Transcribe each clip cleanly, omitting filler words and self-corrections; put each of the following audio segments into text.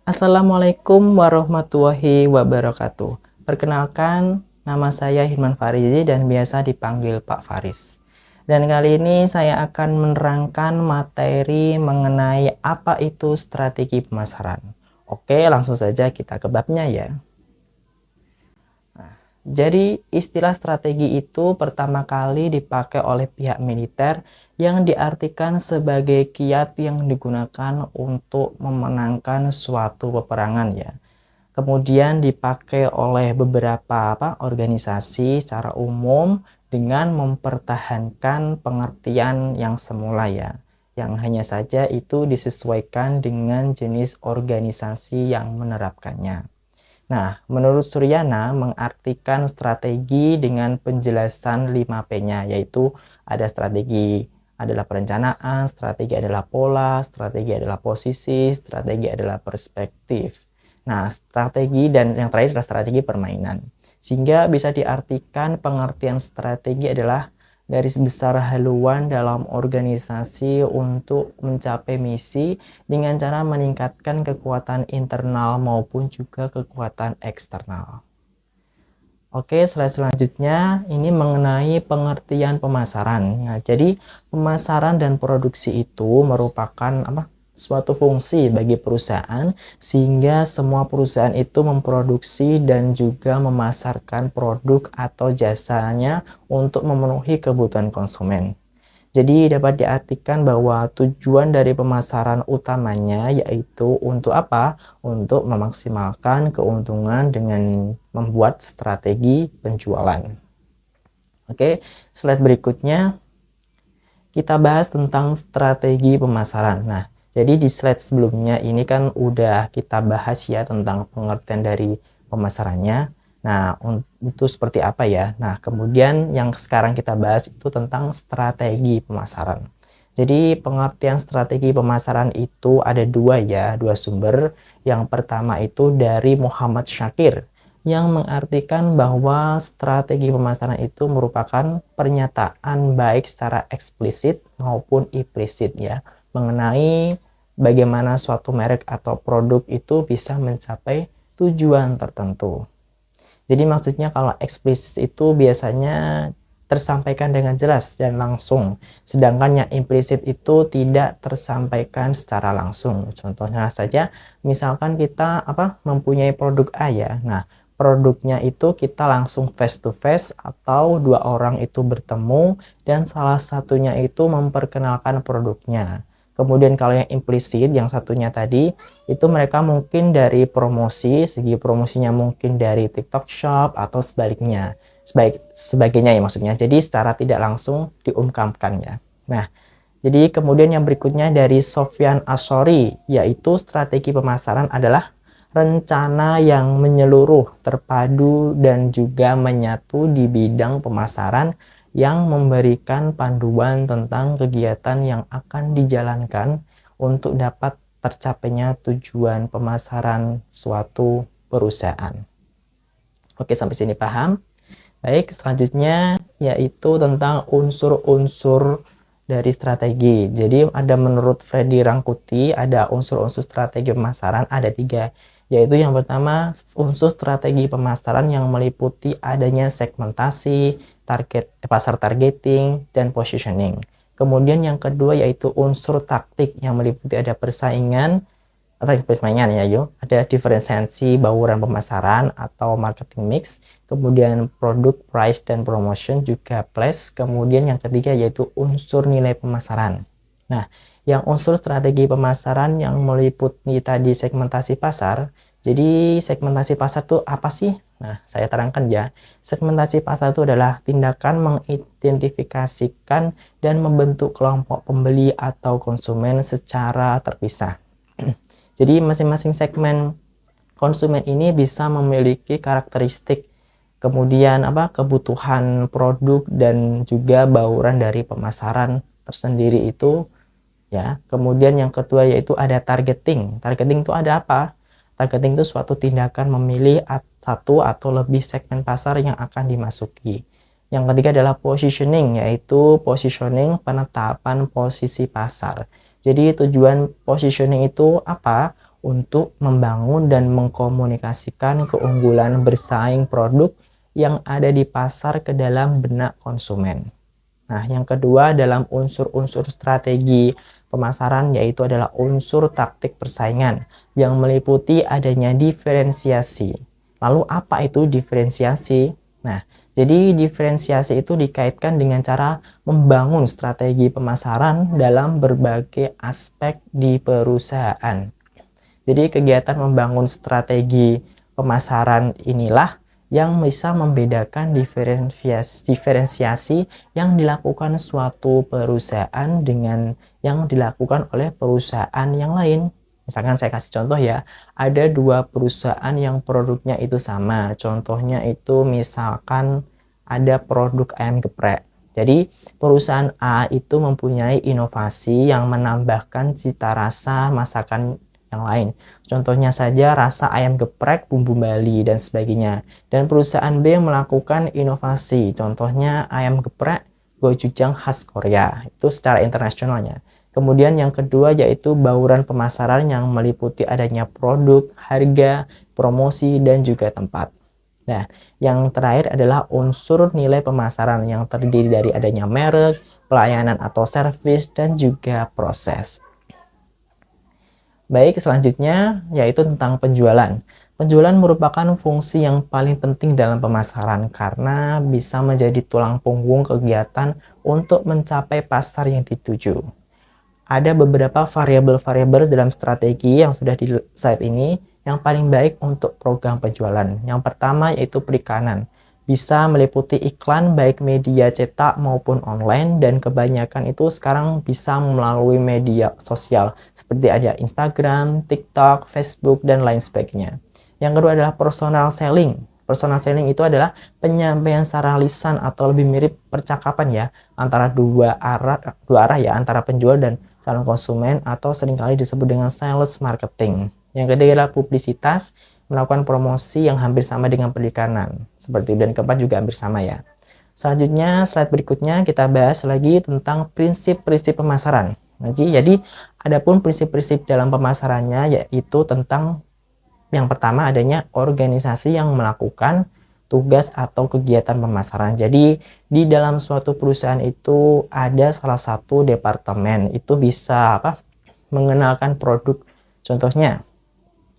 Assalamualaikum warahmatullahi wabarakatuh. Perkenalkan, nama saya Hilman Farizi dan biasa dipanggil Pak Faris. Dan kali ini saya akan menerangkan materi mengenai apa itu strategi pemasaran. Oke, langsung saja kita ke babnya ya. Jadi istilah strategi itu pertama kali dipakai oleh pihak militer yang diartikan sebagai kiat yang digunakan untuk memenangkan suatu peperangan ya. Kemudian dipakai oleh beberapa organisasi secara umum dengan mempertahankan pengertian yang semula ya. Yang hanya saja itu disesuaikan dengan jenis organisasi yang menerapkannya. Nah, menurut Suryana mengartikan strategi dengan penjelasan 5P-nya, yaitu ada strategi adalah perencanaan, strategi adalah pola, strategi adalah posisi, strategi adalah perspektif. Nah, strategi dan yang terakhir adalah strategi permainan. Sehingga bisa diartikan pengertian strategi adalah garis besar haluan dalam organisasi untuk mencapai misi dengan cara meningkatkan kekuatan internal maupun juga kekuatan eksternal. Oke, slide selanjutnya ini mengenai pengertian pemasaran. Nah, jadi pemasaran dan produksi itu merupakan suatu fungsi bagi perusahaan sehingga semua perusahaan itu memproduksi dan juga memasarkan produk atau jasanya untuk memenuhi kebutuhan konsumen. Jadi dapat diartikan bahwa tujuan dari pemasaran utamanya yaitu untuk apa? Untuk memaksimalkan keuntungan dengan membuat strategi penjualan. Oke, slide berikutnya kita bahas tentang strategi pemasaran. Nah, jadi di slide sebelumnya ini kan udah kita bahas ya tentang pengertian dari pemasarannya. Nah, itu seperti apa ya? Nah, kemudian yang sekarang kita bahas itu tentang strategi pemasaran. Jadi pengertian strategi pemasaran itu ada dua ya, dua sumber. Yang pertama itu dari Muhammad Syakir yang mengartikan bahwa strategi pemasaran itu merupakan pernyataan baik secara eksplisit maupun implisit ya mengenai bagaimana suatu merek atau produk itu bisa mencapai tujuan tertentu. Jadi maksudnya kalau eksplisit itu biasanya tersampaikan dengan jelas dan langsung, sedangkan yang implisit itu tidak tersampaikan secara langsung. Contohnya saja, misalkan kita mempunyai produk A ya. Nah, produknya itu kita langsung face to face atau dua orang itu bertemu dan salah satunya itu memperkenalkan produknya. Kemudian kalau yang implisit, yang satunya tadi, itu mereka mungkin dari promosi, segi promosinya mungkin dari TikTok Shop atau sebaliknya. Sebagainya ya maksudnya. Jadi secara tidak langsung diungkapkan ya. Nah, jadi kemudian yang berikutnya dari Sofyan Ashori, yaitu strategi pemasaran adalah rencana yang menyeluruh, terpadu, dan juga menyatu di bidang pemasaran yang memberikan panduan tentang kegiatan yang akan dijalankan untuk dapat tercapainya tujuan pemasaran suatu perusahaan. Oke, sampai sini paham? Baik, selanjutnya yaitu tentang unsur-unsur dari strategi. Jadi ada menurut Freddy Rangkuti ada unsur-unsur strategi pemasaran ada 3, yaitu yang pertama unsur strategi pemasaran yang meliputi adanya segmentasi, pasar targeting, dan positioning. Kemudian yang kedua yaitu unsur taktik yang meliputi ada persaingan atau persaingan ya yuk, ada diferensiasi bauran pemasaran atau marketing mix, kemudian produk, price, dan promotion, juga place. Kemudian yang ketiga yaitu unsur nilai pemasaran. Nah, yang unsur strategi pemasaran yang meliputi tadi segmentasi pasar. Jadi segmentasi pasar itu apa sih? Nah, saya terangkan ya. Segmentasi pasar itu adalah tindakan mengidentifikasikan dan membentuk kelompok pembeli atau konsumen secara terpisah. Jadi masing-masing segmen konsumen ini bisa memiliki karakteristik, kemudian kebutuhan produk dan juga bauran dari pemasaran tersendiri itu ya. Kemudian yang kedua yaitu ada targeting. Targeting itu ada apa? Targeting itu suatu tindakan memilih satu atau lebih segmen pasar yang akan dimasuki. Yang ketiga adalah positioning, yaitu positioning penetapan posisi pasar. Jadi tujuan positioning itu apa? untuk membangun dan mengkomunikasikan keunggulan bersaing produk yang ada di pasar ke dalam benak konsumen. Nah, yang kedua dalam unsur-unsur strategi pemasaran yaitu adalah unsur taktik persaingan yang meliputi adanya diferensiasi. Lalu apa itu diferensiasi? Nah, jadi diferensiasi itu dikaitkan dengan cara membangun strategi pemasaran dalam berbagai aspek di perusahaan. Jadi kegiatan membangun strategi pemasaran inilah yang bisa membedakan diferensiasi yang dilakukan suatu perusahaan dengan yang dilakukan oleh perusahaan yang lain. Misalkan saya kasih contoh ya, ada dua perusahaan yang produknya itu sama. Contohnya itu misalkan ada produk ayam geprek. Jadi perusahaan A itu mempunyai inovasi yang menambahkan cita rasa masakan yang lain. Contohnya saja rasa ayam geprek bumbu Bali dan sebagainya. Dan perusahaan B melakukan inovasi, contohnya ayam geprek gochujang khas Korea. Itu secara internasionalnya. Kemudian yang kedua yaitu bauran pemasaran yang meliputi adanya produk, harga, promosi, dan juga tempat. Nah, yang terakhir adalah unsur nilai pemasaran yang terdiri dari adanya merek, pelayanan atau servis, dan juga proses. Baik, selanjutnya yaitu tentang penjualan. Penjualan merupakan fungsi yang paling penting dalam pemasaran karena bisa menjadi tulang punggung kegiatan untuk mencapai pasar yang dituju. Ada beberapa variabel-variabel dalam strategi yang sudah di slide ini yang paling baik untuk program penjualan. Yang pertama yaitu perikanan. Bisa meliputi iklan baik media cetak maupun online dan kebanyakan itu sekarang bisa melalui media sosial seperti ada Instagram, TikTok, Facebook, dan lain sebagainya. Yang kedua adalah personal selling. Personal selling itu adalah penyampaian secara lisan atau lebih mirip percakapan ya antara dua arah ya antara penjual dan calon konsumen atau seringkali disebut dengan sales marketing. Yang ketiga adalah publisitas, melakukan promosi yang hampir sama dengan perikanan. Seperti itu, dan keempat juga hampir sama ya. Selanjutnya, slide berikutnya kita bahas lagi tentang prinsip-prinsip pemasaran. Jadi adapun prinsip-prinsip dalam pemasarannya yaitu tentang yang pertama adanya organisasi yang melakukan tugas atau kegiatan pemasaran. Jadi di dalam suatu perusahaan itu ada salah satu departemen itu bisa mengenalkan produk. Contohnya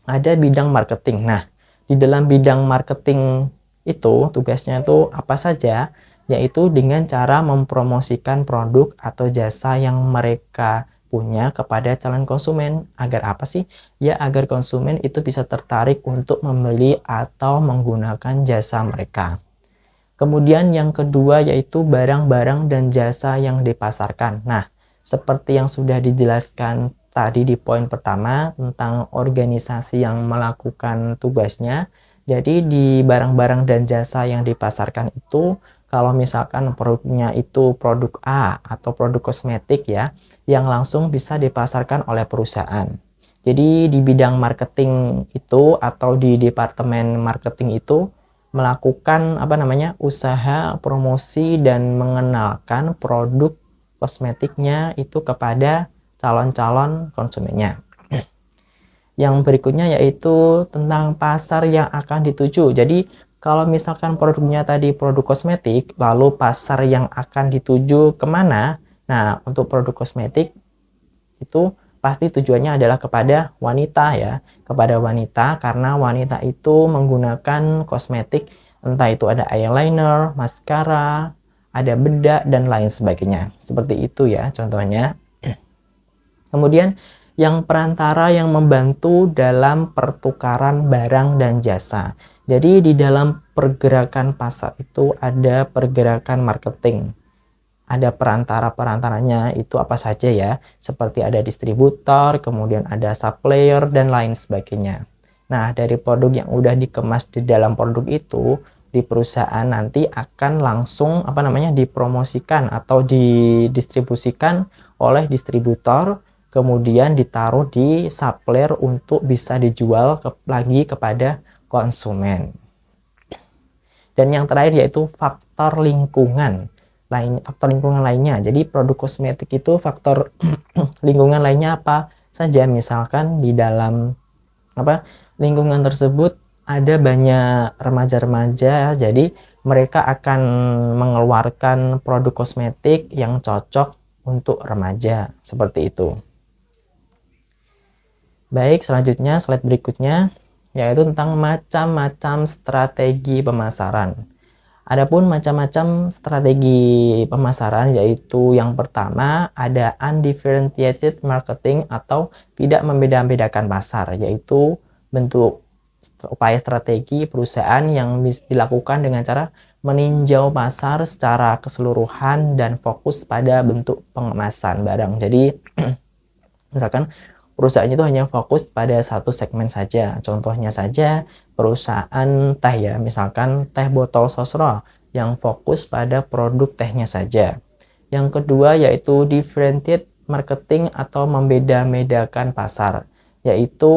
ada bidang marketing. Nah, di dalam bidang marketing itu tugasnya itu apa saja? Yaitu dengan cara mempromosikan produk atau jasa yang mereka punya kepada calon konsumen. Agar apa sih? Ya, agar konsumen itu bisa tertarik untuk membeli atau menggunakan jasa mereka. Kemudian yang kedua yaitu barang-barang dan jasa yang dipasarkan. Nah, seperti yang sudah dijelaskan tadi di poin pertama tentang organisasi yang melakukan tugasnya. Jadi di barang-barang dan jasa yang dipasarkan itu kalau misalkan produknya itu produk A atau produk kosmetik ya, yang langsung bisa dipasarkan oleh perusahaan. Jadi di bidang marketing itu atau di departemen marketing itu melakukan usaha promosi dan mengenalkan produk kosmetiknya itu kepada calon-calon konsumennya. Yang berikutnya yaitu tentang pasar yang akan dituju. Jadi kalau misalkan produknya tadi produk kosmetik, lalu pasar yang akan dituju kemana? Nah, untuk produk kosmetik itu pasti tujuannya adalah kepada wanita ya, kepada wanita karena wanita itu menggunakan kosmetik entah itu ada eyeliner, maskara, ada bedak dan lain sebagainya. Seperti itu ya contohnya. Kemudian yang perantara yang membantu dalam pertukaran barang dan jasa. Jadi di dalam pergerakan pasar itu ada pergerakan marketing. Ada perantara-perantaranya itu apa saja ya. Seperti ada distributor, kemudian ada supplier dan lain sebagainya. Nah, dari produk yang udah dikemas di dalam produk itu di perusahaan nanti akan langsung dipromosikan atau didistribusikan oleh distributor, kemudian ditaruh di supplier untuk bisa dijual lagi kepada konsumen. Dan yang terakhir yaitu faktor lingkungan lainnya. Jadi produk kosmetik itu faktor lingkungan lainnya apa saja, misalkan di dalam lingkungan tersebut ada banyak remaja-remaja, jadi mereka akan mengeluarkan produk kosmetik yang cocok untuk remaja, seperti itu. Baik, selanjutnya slide berikutnya yaitu tentang macam-macam strategi pemasaran. Adapun macam-macam strategi pemasaran, yaitu yang pertama ada undifferentiated marketing atau tidak membeda-bedakan pasar, yaitu bentuk upaya strategi perusahaan yang dilakukan dengan cara meninjau pasar secara keseluruhan dan fokus pada bentuk pengemasan barang. Jadi misalkan perusahaan itu hanya fokus pada satu segmen saja. Contohnya saja perusahaan teh ya, misalkan teh botol sosro yang fokus pada produk tehnya saja. Yang kedua yaitu differentiated marketing atau membeda-bedakan pasar, yaitu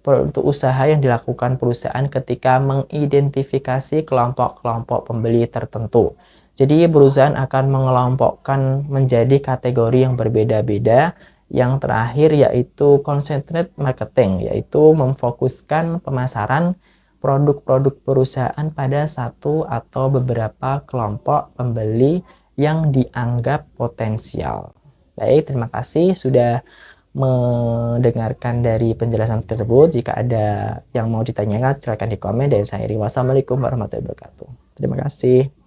untuk usaha yang dilakukan perusahaan ketika mengidentifikasi kelompok-kelompok pembeli tertentu. Jadi perusahaan akan mengelompokkan menjadi kategori yang berbeda-beda. Yang terakhir yaitu concentrated marketing, yaitu memfokuskan pemasaran produk-produk perusahaan pada satu atau beberapa kelompok pembeli yang dianggap potensial. Baik, terima kasih sudah mendengarkan dari penjelasan tersebut. Jika ada yang mau ditanyakan, silakan di komen. Dan saya Iri. Wassalamualaikum warahmatullahi wabarakatuh. Terima kasih.